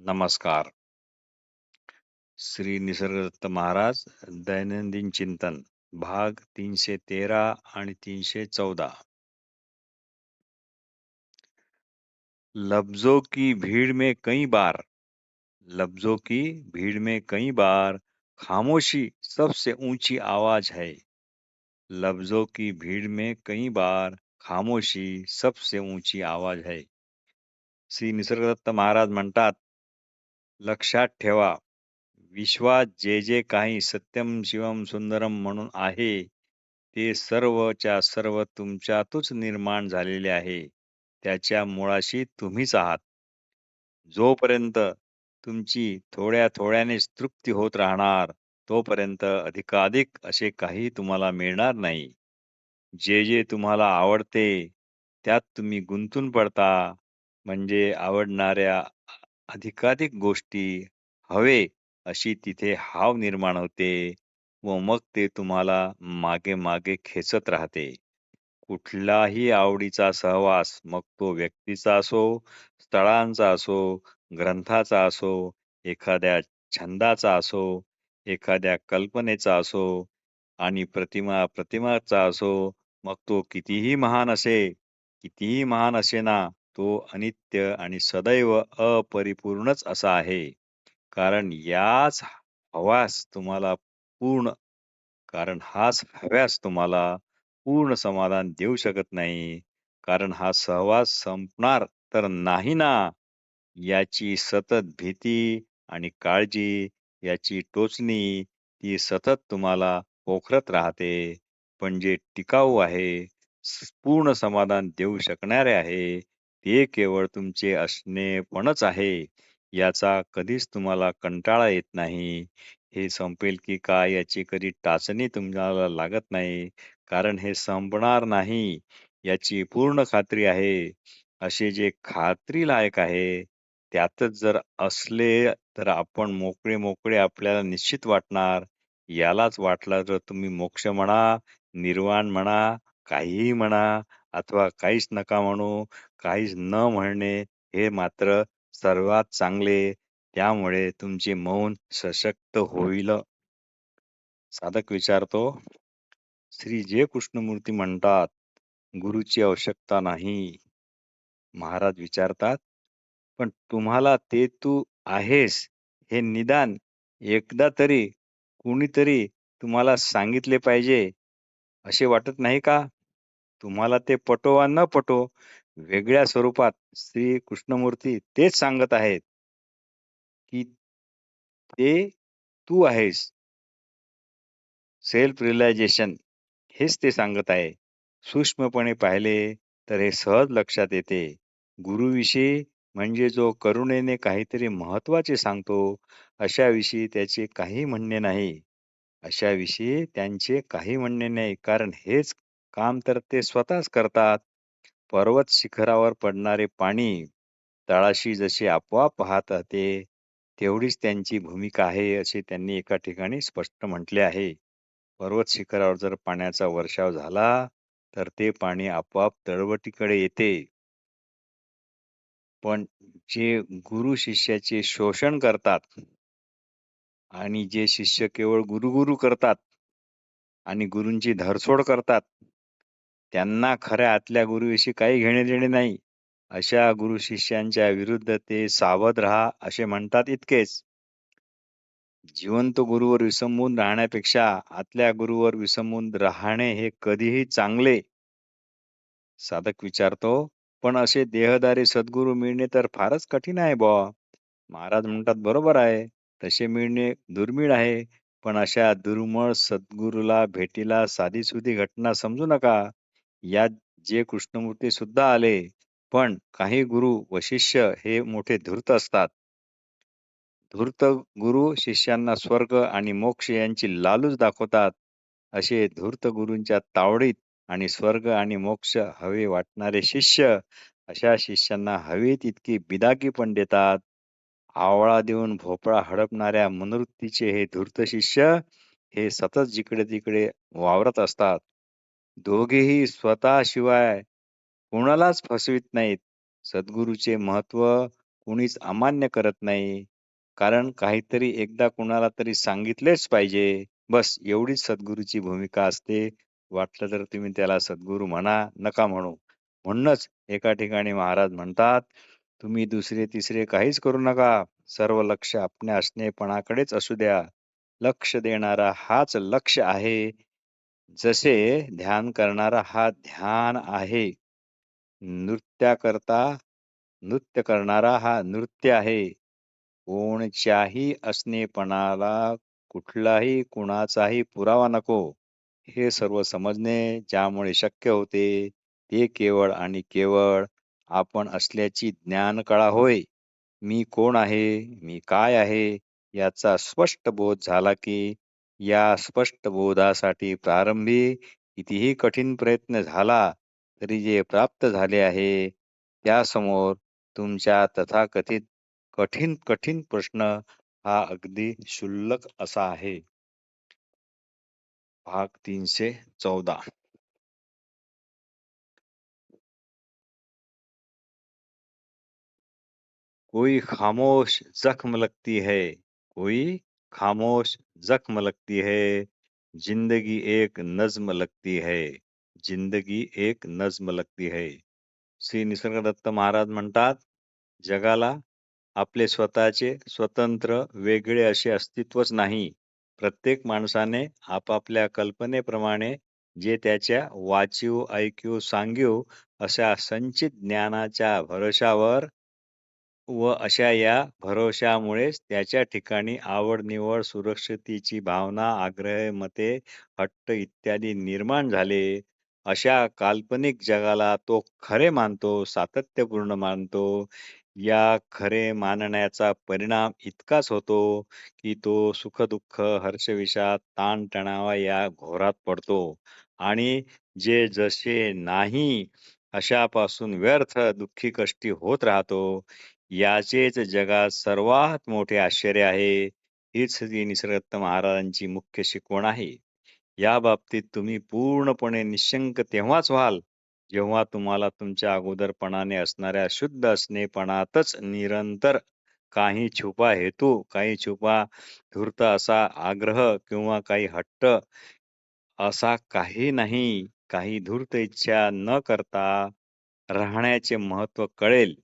नमस्कार. श्री निसर्गदत्त महाराज दैनंदिन चिंतन भाग 313 आणि 314. लफ्जों की भीड़ में कई बार लफ्जों की भीड़ में कई बार खामोशी सबसे ऊंची आवाज है. लफ्जों की भीड़ में कई बार खामोशी सबसे ऊंची आवाज है. श्री निसर्गदत्त महाराज म्हणतात, लक्षात ठेवा, विश्वात जे जे काही सत्यम शिवम सुंदरम म्हणून आहे, ते सर्वच्या सर्व तुमच्यातच निर्माण झालेले आहे. त्याच्या मुळाशी तुम्हीच आहात. जोपर्यंत तुमची थोड्या थोड्यानेच तृप्ती होत राहणार, तोपर्यंत अधिकाधिक असे काही तुम्हाला मिळणार नाही. जे जे तुम्हाला आवडते, त्यात तुम्ही गुंतून पडता. म्हणजे आवडणाऱ्या अधिकाधिक गोष्टी हवे अशी तिथे हाव निर्माण होते व मग ते तुम्हाला मागे मागे खेचत राहते. कुठलाही आवडीचा सहवास, मग तो व्यक्तीचा असो, स्थळांचा असो, ग्रंथाचा असो, एखाद्या छंदाचा असो, एखाद्या कल्पनेचा असो आणि प्रतिमाचा असो, मग तो कितीही महान असेना, तो अनित्य आणि सदैव अपरिपूर्णच असा आहे. कारण याच हवास तुम्हाला पूर्ण कारण हाच हव्यास तुम्हाला पूर्ण समाधान देऊ शकत नाही. कारण हा सहवास संपणार तर नाही ना, याची सतत भीती आणि काळजी, याची टोचणी, ती सतत तुम्हाला पोखरत राहते. पण जे टिकाऊ आहे, पूर्ण समाधान देऊ शकणारे आहे, ते केवळ तुमचे असणेपणच आहे. याचा कधीच तुम्हाला कंटाळा येत नाही. हे संपेल की काय याची कधी टाचणी तुम्हाला लागत नाही. कारण हे संपणार नाही याची पूर्ण खात्री आहे. असे जे खात्रीलायक आहे, त्यातच जर असले तर आपण मोकळे-मोकळे आपल्याला निश्चित वाटणार. यालाच वाटला तर तुम्ही मोक्ष म्हणा, निर्वाण म्हणा, काहीही म्हणा अथवा काहीच नका म्हणू, काहीच न म्हणणे हे मात्र सर्वात चांगले. त्यामुळे तुमचे मौन सशक्त होईल. साधक विचारतो, श्री जे कृष्णमूर्ती म्हणतात, गुरुची आवश्यकता नाही. महाराज विचारतात, पण तुम्हाला ते तू आहेस हे निदान एकदा तरी कुणीतरी तुम्हाला सांगितले पाहिजे, असे वाटत नाही का? तुम्हाला ते पटो वा न पटो, वेगळ्या स्वरूपात श्री कृष्णमूर्ती तेच सांगत आहेत, की ते तू आहेस. सेल्फ रिअलायझेशन हेच ते सांगत आहे. सूक्ष्मपणे पाहिले तर हे सहज लक्षात येते. गुरुविषयी म्हणजे जो करुणेने काहीतरी महत्त्वाचे सांगतो, अशाविषयी त्याचे काही म्हणणे नाही. अशाविषयी त्यांचे काही म्हणणे नाही. कारण हेच काम तर ते स्वतःच करतात. पर्वत शिखरावर पडणारे पाणी तळाशी जसे आपोआप वाहत राहते, तेवढीच त्यांची भूमिका आहे, असे त्यांनी एका ठिकाणी स्पष्ट म्हटले आहे. पर्वत शिखरावर जर पाण्याचा वर्षाव झाला, तर ते पाणी आपोआप तळवटीकडे येते. पण जे गुरु शिष्याचे शोषण करतात आणि जे शिष्य केवळ गुरु करतात आणि गुरूंची धरसोड करतात, त्यांना खऱ्या आतल्या गुरुविषयी काही घेणे-देणे नाही. अशा गुरु शिष्यांच्या विरुद्ध ते सावध राहा असे म्हणतात इतकेच. जिवंत गुरुवर विसंबून राहण्यापेक्षा आतल्या गुरुवर विसंबून राहणे हे कधीही चांगले. साधक विचारतो, पण असे देहधारी सद्गुरू मिळणे तर फारच कठीण आहे बुवा. महाराज म्हणतात, बरोबर आहे. तसे मिळणे दुर्मिळ आहे. पण अशा दुर्मिळ सद्गुरूला भेटीला साधीसुधी घटना समजू नका. यात जे कृष्णमूर्ती सुद्धा आले. पण काही गुरु व शिष्य हे मोठे धूर्त असतात. धूर्त गुरु शिष्यांना स्वर्ग आणि मोक्ष यांची लालूच दाखवतात. असे धूर्त गुरूंच्या तावडीत आणि स्वर्ग आणि मोक्ष हवे वाटणारे शिष्य अशा शिष्यांना हवे तितकी बिदागी पण देतात. आवळा देऊन भोपळा हडपणाऱ्या मनवृत्तीचे हे धूर्त शिष्य हे सतत जिकडे तिकडे वावरत असतात. दोघेही स्वतःशिवाय कोणालाच फसवीत नाहीत. सद्गुरूचे महत्त्व कुणीच अमान्य करत नाही. कारण काहीतरी एकदा कुणाला तरी सांगितलेच पाहिजे. बस एवढीच सद्गुरूची भूमिका असते. वाटलं तर तुम्ही त्याला सद्गुरू म्हणा, नका म्हणू. म्हणूनच एका ठिकाणी महाराज म्हणतात, "तुम्ही दुसरे तिसरे काहीच करू नका. सर्व लक्ष आपल्या असणेपणाकडेच असू द्या. लक्ष देणारा हाच लक्ष आहे. जसे ध्यान करणारा हा ध्यान आहे. नृत्याकरता नृत्य करणारा हा नृत्य आहे. कोणच्याही असणेपणाला कुठलाही कुणाचाही पुरावा नको. हे सर्व समजणे ज्यामुळे शक्य होते, ते केवळ आणि केवळ आपण असल्याची ज्ञानकळा होय. मी कोण आहे, मी काय आहे, याचा स्पष्ट बोध झाला की, या स्पष्ट बोधासाठी प्रारंभी कितीही कठीण प्रयत्न झाला, तरी जे प्राप्त झाले आहे, त्यासमोर तुमच्या तथाकथित कठीण कठीण प्रश्न हा अगदी क्षुल्लक असा आहे. भाग 314. कोई खामोश जख्म लगती है, कोई खामोश जख्म लगती है, जिंदगी एक नज्म लगती है, जिंदगी एक नज्म लगती है. श्री निसर्गदत्त महाराज म्हणतात, जगाला आपले स्वतःचे स्वतंत्र वेगळे असे अस्तित्वच नाही. प्रत्येक माणसाने आपापल्या कल्पनेप्रमाणे जे त्याच्या वाचीव ऐकीव सांगीव अशा संचित ज्ञानाच्या भरोशावर व अशा या भरवशामुळेच त्याच्या ठिकाणी आवड-निवड, सुरक्षितेची भावना, आग्रह, मते, हट्ट इत्यादी निर्माण झाले. अशा काल्पनिक जगाला तो खरे मानतो, सातत्यपूर्ण मानतो. या खरे मानण्याचा परिणाम इतकाच होतो, की तो सुख-दुःख, हर्ष-विषाद, ताण या घोरात पडतो आणि जे जसे नाही अशापासून व्यर्थ दुःखी कष्टी होत राहतो. याचेच जगात सर्वात मोठे आश्चर्य आहे. हीच श्री निसर्गदत्त महाराजांची मुख्य शिकवण आहे. या बाबतीत तुम्ही पूर्णपणे निश्शंक तेव्हाच व्हाल, जेव्हा तुम्हाला तुमच्या अगोदरपणाने असणाऱ्या शुद्ध असणेपणातच निरंतर काही छुपा हेतू, काही छुपा धूर्त असा आग्रह किंवा काही हट्ट असा काही नाही, काही धूर्त इच्छा न करता राहण्याचे महत्त्व कळेल.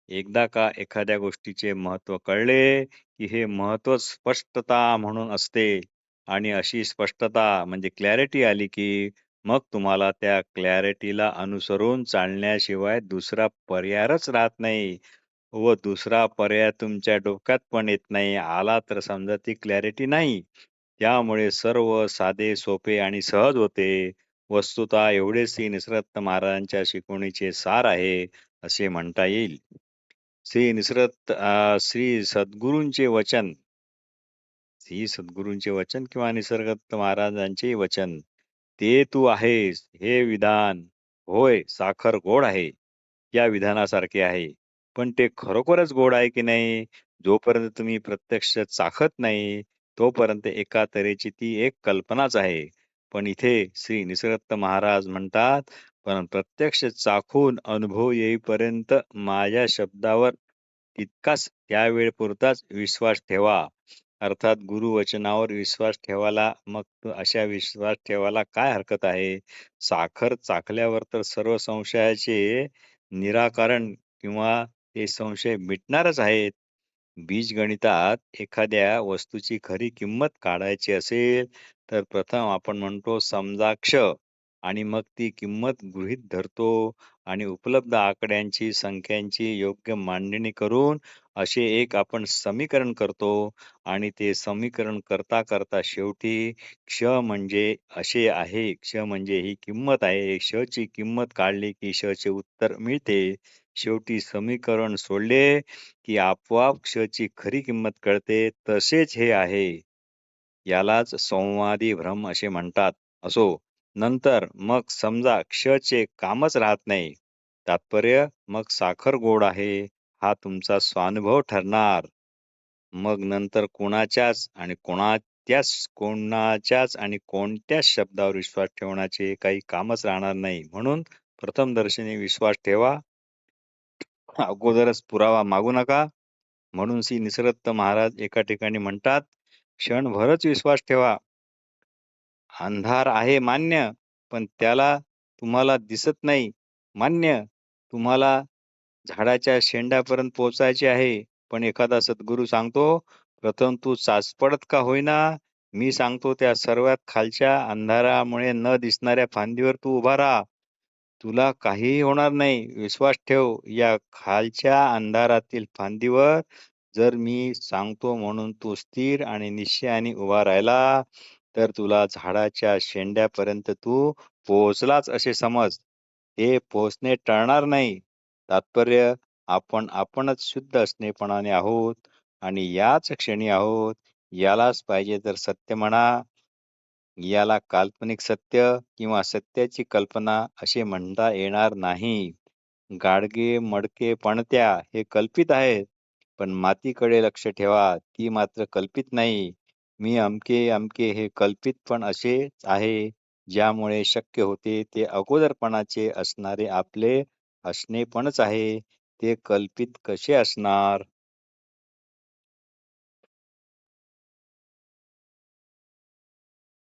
एकदा का एखाद्या गोष्टीचे महत्त्व कळले, की हे महत्त्वच स्पष्टता म्हणून असते आणि अशी स्पष्टता म्हणजे क्लॅरिटी आली, की मग तुम्हाला त्या क्लॅरिटीला अनुसरून चालण्याशिवाय दुसरा पर्यायच राहत नाही व दुसरा पर्याय तुमच्या डोक्यात पण येत नाही. आला तर समजा ती क्लॅरिटी नाही. त्यामुळे सर्व साधे, सोपे आणि सहज होते. वस्तुतः एवढेच श्री निसरत्न महाराजांच्या शिकवणीचे सार आहे, असे म्हणता येईल. श्री सद्गुरूंचे वचन, श्री सद्गुरूंचे वचन किंवा निसर्गदत्त महाराजांचे वचन, "ते तू आहेस, हे विधान, होय साखर गोड आहे." या विधानासारखे आहे. पण ते खरोखरच गोड आहे की नाही, जोपर्यंत तुम्ही प्रत्यक्ष चाखत नाही, तोपर्यंत एका तऱ्हेची ती एक कल्पनाच आहे. पण इथे श्री निसर्गदत्त महाराज म्हणतात, "पण प्रत्यक्ष चाखून अनुभव येईपर्यंत माझ्या शब्दावर तितकाच त्यावेळपुरताच विश्वास ठेवा." अर्थात गुरुवचनावर विश्वास ठेवायला मग अशा विश्वास ठेवायला काय हरकत आहे? साखर चाखल्यावर तर सर्व संशयाचे निराकरण किंवा ते संशय मिटणारच आहेत. बीजगणितात एखाद्या वस्तूची खरी किंमत काढायची असेल, तर प्रथम आपण म्हणतो समजाक्ष आणि मग ती किंमत गृहीत धरतो आणि उपलब्ध आकड्यांची, संख्यांची योग्य मांडणी करून असे एक आपण समीकरण करतो आणि ते समीकरण करता करता शेवटी क्ष म्हणजे असे आहे, क्ष म्हणजे ही किंमत आहे. ची किंमत काढली की चे उत्तर मिळते. शेवटी समीकरण सोडले की आपोआप ची खरी किंमत कळते. तसेच हे आहे. यालाच संवादी भ्रम असे म्हणतात. असो, नंतर मग समजा चे कामच राहत नाही. तात्पर्य मग साखर गोड आहे हा तुमचा स्वानुभव ठरणार. मग नंतर कोणाच्याच आणि कोणत्याच शब्दावर विश्वास ठेवण्याचे काही कामच राहणार नाही. म्हणून प्रथम दर्शनी विश्वास ठेवा. अगोदरच पुरावा मागू नका. म्हणून श्री निसरत्त महाराज एका ठिकाणी म्हणतात, क्षणभरच विश्वास ठेवा. अंधार आहे मान्य, पण त्याला तुम्हाला दिसत नाही मान्य. तुम्हाला झाडाच्या शेंड्यापर्यंत पोहोचायचे आहे. पण एखादा सद्गुरू सांगतो, प्रथम तू साचपडत का होईना, मी सांगतो त्या सर्वात खालच्या अंधारामुळे न दिसणाऱ्या फांदीवर तू उभा राहा. तुला काहीही होणार नाही. विश्वास ठेव. या खालच्या अंधारातील फांदीवर जर मी सांगतो म्हणून तू स्थिर आणि निश्चयाने उभा राहिला, तर तुला झाडाच्या शेंड्यापर्यंत तू पोहोचलाच असे समज. हे पोहोचणे टळणार नाही. तात्पर्य आपण आपणच शुद्ध असणेपणाने आहोत आणि याच क्षणी आहोत. यालाच पाहिजे तर सत्य म्हणा. याला काल्पनिक सत्य किंवा सत्याची कल्पना असे म्हणता येणार नाही. गाडगे, मडके, पणत्या हे कल्पित आहेत. पण मातीकडे लक्ष ठेवा, ती मात्र कल्पित नाही. मी अमके अमके हे कल्पित पण असेच आहे, ज्यामुळे शक्य होते ते अगोदरपणाचे असणारे आपले असणेपणच आहे. ते कल्पित कसे असणार?